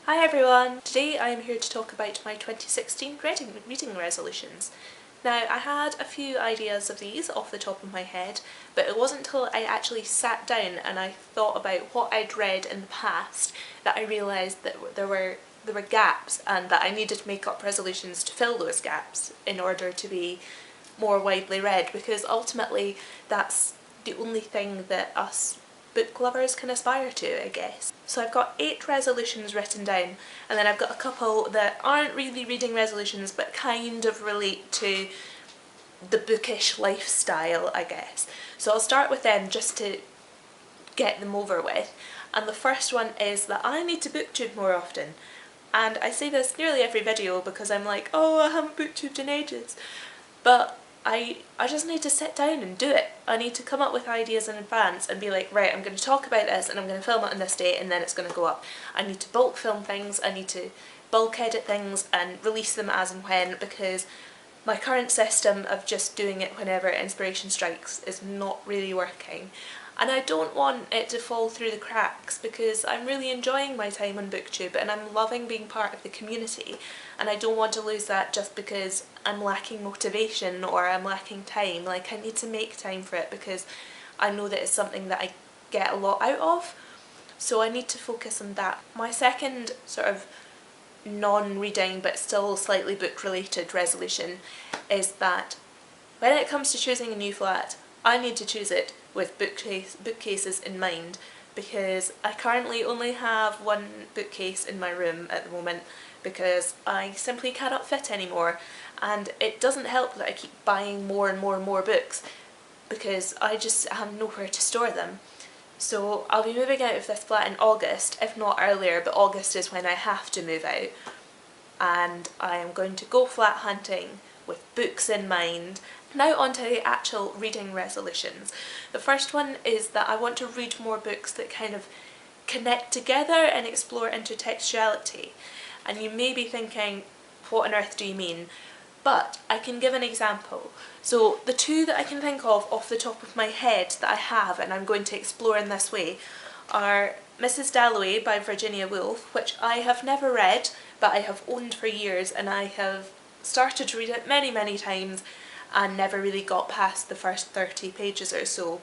Hi everyone! Today I am here to talk about my 2016 reading resolutions. Now, I had a few ideas of these off the top of my head, but it wasn't until I actually sat down and I thought about what I'd read in the past that I realised that there were gaps and that I needed to make up resolutions to fill those gaps in order to be more widely read, because ultimately that's the only thing that us book lovers can aspire to, I guess. So I've got 8 resolutions written down, and then I've got a couple that aren't really reading resolutions but kind of relate to the bookish lifestyle, I guess. So I'll start with them just to get them over with. And the first one is that I need to booktube more often. And I say this nearly every video because I'm like, oh, I haven't booktubed in ages. But I just need to sit down and do it. I need to come up with ideas in advance and be like, right, I'm going to talk about this and I'm going to film it on this date and then it's going to go up. I need to bulk film things, I need to bulk edit things and release them as and when, because my current system of just doing it whenever inspiration strikes is not really working. And I don't want it to fall through the cracks because I'm really enjoying my time on BookTube and I'm loving being part of the community, and I don't want to lose that just because I'm lacking motivation or I'm lacking time. Like, I need to make time for it because I know that it's something that I get a lot out of, so I need to focus on that. My second sort of non-reading but still slightly book related resolution is that when it comes to choosing a new flat, I need to choose it with bookcases in mind, because I currently only have one bookcase in my room at the moment because I simply cannot fit anymore, and it doesn't help that I keep buying more and more and more books because I just have nowhere to store them. So I'll be moving out of this flat in August, if not earlier, but August is when I have to move out, and I am going to go flat hunting with books in mind. Now on to the actual reading resolutions. The first one is that I want to read more books that kind of connect together and explore intertextuality. And you may be thinking, what on earth do you mean? But I can give an example. So the two that I can think of off the top of my head that I have and I'm going to explore in this way are Mrs. Dalloway by Virginia Woolf, which I have never read but I have owned for years, and I have started to read it many times and never really got past the first 30 pages or so.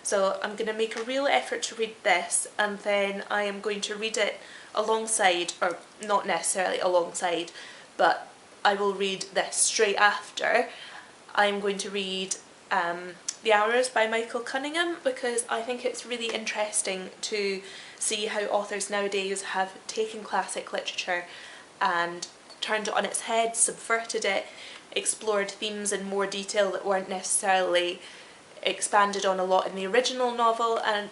So I'm going to make a real effort to read this, and then I am going to read it alongside, or not necessarily alongside, but I will read this straight after. I'm going to read The Hours by Michael Cunningham, because I think it's really interesting to see how authors nowadays have taken classic literature and turned it on its head, subverted it, explored themes in more detail that weren't necessarily expanded on a lot in the original novel. And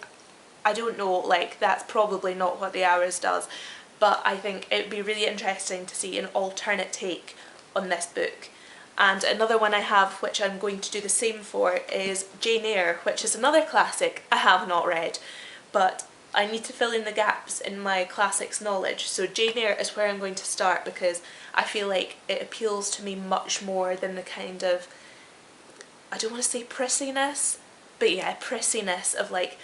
I don't know, like, that's probably not what The Hours does, but I think it would be really interesting to see an alternate take on this book. And another one I have, which I'm going to do the same for, is Jane Eyre, which is another classic I have not read, but I need to fill in the gaps in my classics knowledge. So Jane Eyre is where I'm going to start because I feel like it appeals to me much more than the kind of, I don't want to say prissiness, but yeah, prissiness of like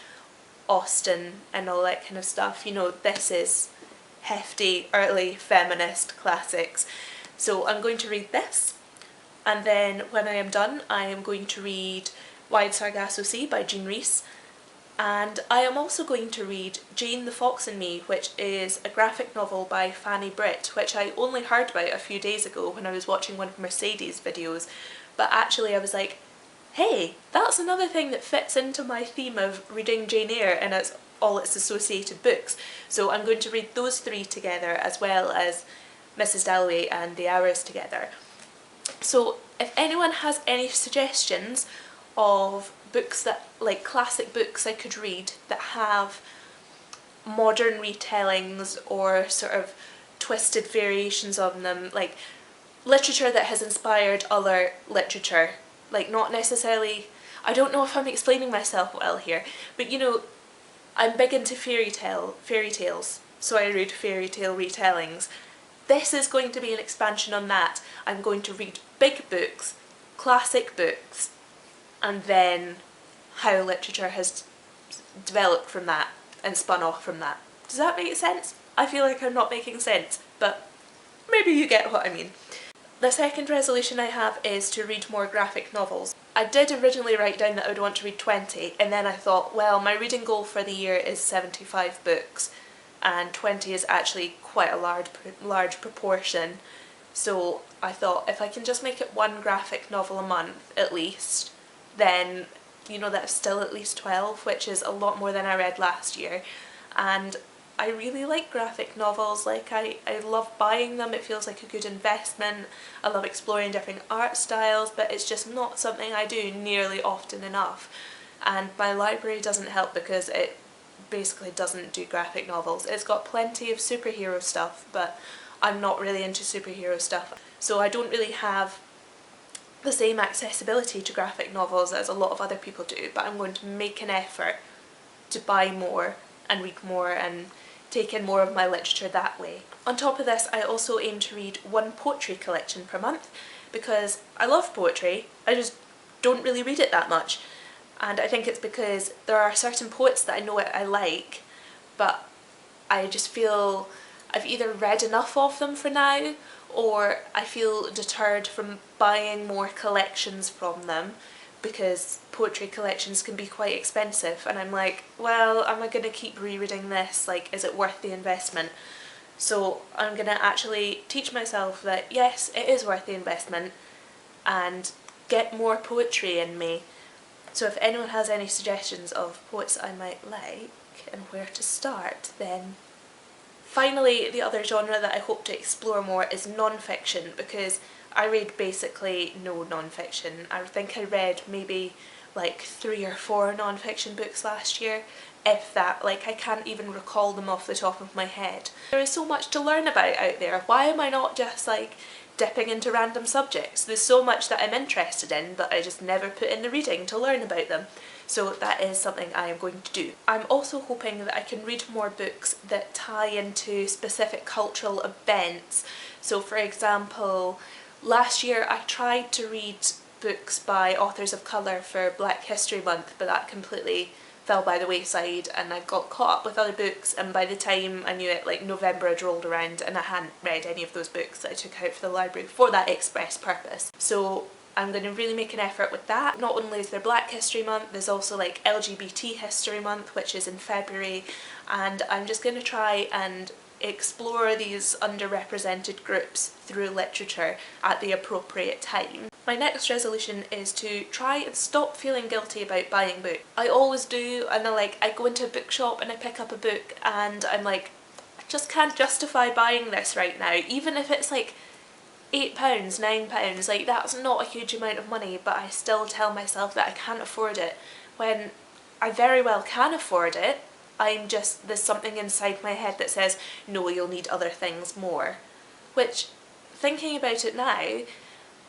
Austen and all that kind of stuff. You know, this is hefty, early feminist classics. So I'm going to read this, and then when I am done I am going to read Wide Sargasso Sea by Jean Rhys, and I am also going to read Jane the Fox and Me, which is a graphic novel by Fanny Britt, which I only heard about a few days ago when I was watching one of Mercedes' videos, but actually I was like, hey, that's another thing that fits into my theme of reading Jane Eyre and it's all its associated books. So I'm going to read those 3 together, as well as Mrs. Dalloway and The Hours together. So if anyone has any suggestions of books that, like classic books I could read that have modern retellings or sort of twisted variations on them, like literature that has inspired other literature, like not necessarily, I don't know if I'm explaining myself well here, but you know, I'm big into fairy tales, so I read fairy tale retellings. This is going to be an expansion on that. I'm going to read big books, classic books, and then how literature has developed from that and spun off from that. Does that make sense? I feel like I'm not making sense, but maybe you get what I mean. The second resolution I have is to read more graphic novels. I did originally write down that I would want to read 20, and then I thought, well, my reading goal for the year is 75 books, and 20 is actually quite a large proportion. So I thought if I can just make it one graphic novel a month at least, then you know that's still at least 12, which is a lot more than I read last year. And I really like graphic novels. Like I love buying them, it feels like a good investment. I love exploring different art styles, but it's just not something I do nearly often enough. And my library doesn't help because it basically doesn't do graphic novels. It's got plenty of superhero stuff, but I'm not really into superhero stuff. So I don't really have the same accessibility to graphic novels as a lot of other people do, but I'm going to make an effort to buy more and read more and take in more of my literature that way. On top of this, I also aim to read one poetry collection per month because I love poetry, I just don't really read it that much. And I think it's because there are certain poets that I know I like, but I just feel I've either read enough of them for now, or I feel deterred from buying more collections from them because poetry collections can be quite expensive, and I'm like, well, am I going to keep rereading this? Like, is it worth the investment? So I'm going to actually teach myself that yes, it is worth the investment and get more poetry in me. So if anyone has any suggestions of poets I might like and where to start, then... Finally, the other genre that I hope to explore more is non-fiction, because I read basically no non-fiction. I think I read maybe like 3 or 4 non-fiction books last year, if that. Like, I can't even recall them off the top of my head. There is so much to learn about out there. Why am I not just like dipping into random subjects? There's so much that I'm interested in, but I just never put in the reading to learn about them. So that is something I am going to do. I'm also hoping that I can read more books that tie into specific cultural events. So for example, last year I tried to read books by authors of colour for Black History Month, but that completely fell by the wayside and I got caught up with other books, and by the time I knew it, like, November had rolled around and I hadn't read any of those books that I took out for the library for that express purpose. So I'm going to really make an effort with that. Not only is there Black History Month, there's also like LGBT History Month, which is in February, and I'm just going to try and explore these underrepresented groups through literature at the appropriate time. My next resolution is to try and stop feeling guilty about buying books. I always do, and I go into a bookshop and I pick up a book and I'm like, I just can't justify buying this right now, even if it's like £8, £9, like that's not a huge amount of money, but I still tell myself that I can't afford it when I very well can afford it. There's something inside my head that says, no, you'll need other things more. Which, thinking about it now,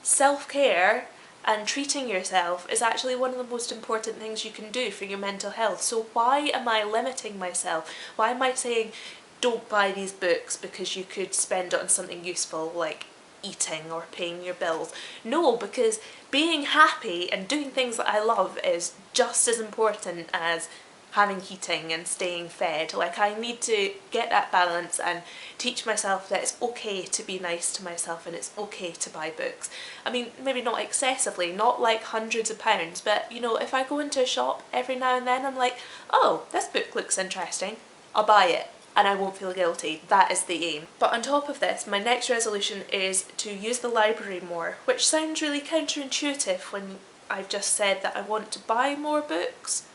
self-care and treating yourself is actually one of the most important things you can do for your mental health. So why am I limiting myself? Why am I saying, don't buy these books because you could spend it on something useful like eating or paying your bills? No, because being happy and doing things that I love is just as important as having heating and staying fed. Like, I need to get that balance and teach myself that it's okay to be nice to myself and it's okay to buy books. I mean, maybe not excessively, not like hundreds of pounds, but you know, if I go into a shop every now and then, I'm like, oh, this book looks interesting, I'll buy it. And I won't feel guilty. That is the aim. But on top of this, my next resolution is to use the library more, which sounds really counterintuitive when I've just said that I want to buy more books.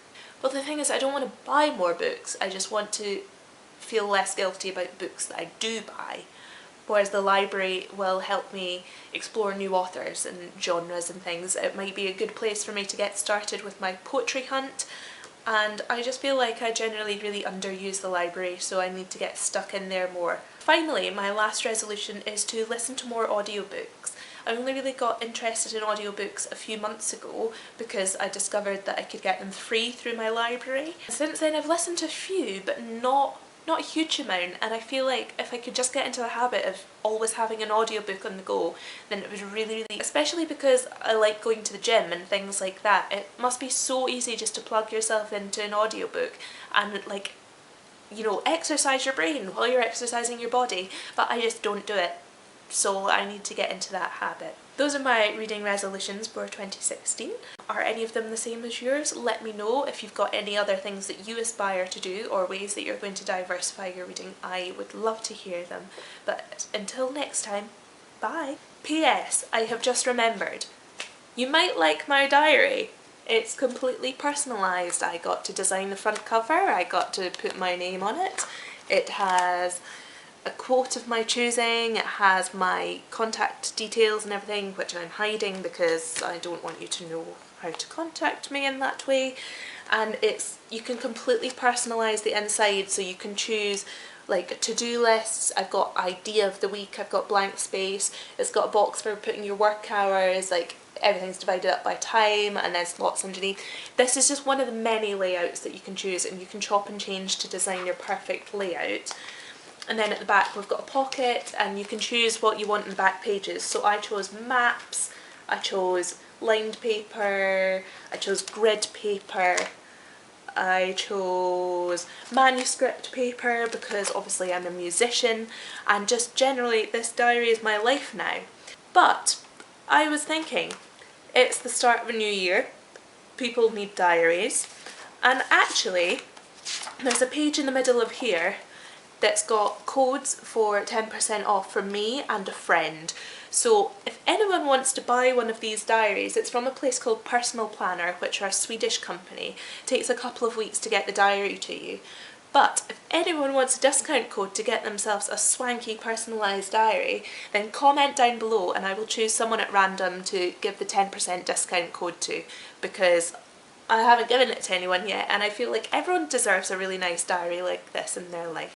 But the thing is, I don't want to buy more books, I just want to feel less guilty about books that I do buy. Whereas the library will help me explore new authors and genres and things. It might be a good place for me to get started with my poetry hunt, and I just feel like I generally really underuse the library, so I need to get stuck in there more. Finally, my last resolution is to listen to more audiobooks. I only really got interested in audiobooks a few months ago because I discovered that I could get them free through my library. Since then I've listened to a few, but not a huge amount, and I feel like if I could just get into the habit of always having an audiobook on the go, then it would really, especially because I like going to the gym and things like that, it must be so easy just to plug yourself into an audiobook and like you know, exercise your brain while you're exercising your body, but I just don't do it. So I need to get into that habit. Those are my reading resolutions for 2016. Are any of them the same as yours? Let me know if you've got any other things that you aspire to do or ways that you're going to diversify your reading. I would love to hear them. But until next time, bye. P.S. I have just remembered, you might like my diary. It's completely personalised. I got to design the front cover, I got to put my name on it. It has a quote of my choosing, it has my contact details and everything, which I'm hiding because I don't want you to know how to contact me in that way. And you can completely personalise the inside, so you can choose like to-do lists. I've got idea of the week, I've got blank space, it's got a box for putting your work hours, like everything's divided up by time, and there's lots underneath. This is just one of the many layouts that you can choose, and you can chop and change to design your perfect layout. And then at the back we've got a pocket, and you can choose what you want in the back pages. So I chose maps, I chose lined paper, I chose grid paper, I chose manuscript paper because obviously I'm a musician, and just generally this diary is my life now. But I was thinking, it's the start of a new year, people need diaries, and actually there's a page in the middle of here that's got codes for 10% off from me and a friend. So if anyone wants to buy one of these diaries, it's from a place called Personal Planner, which are a Swedish company. It takes a couple of weeks to get the diary to you. But if anyone wants a discount code to get themselves a swanky personalised diary, then comment down below and I will choose someone at random to give the 10% discount code to, because I haven't given it to anyone yet and I feel like everyone deserves a really nice diary like this in their life.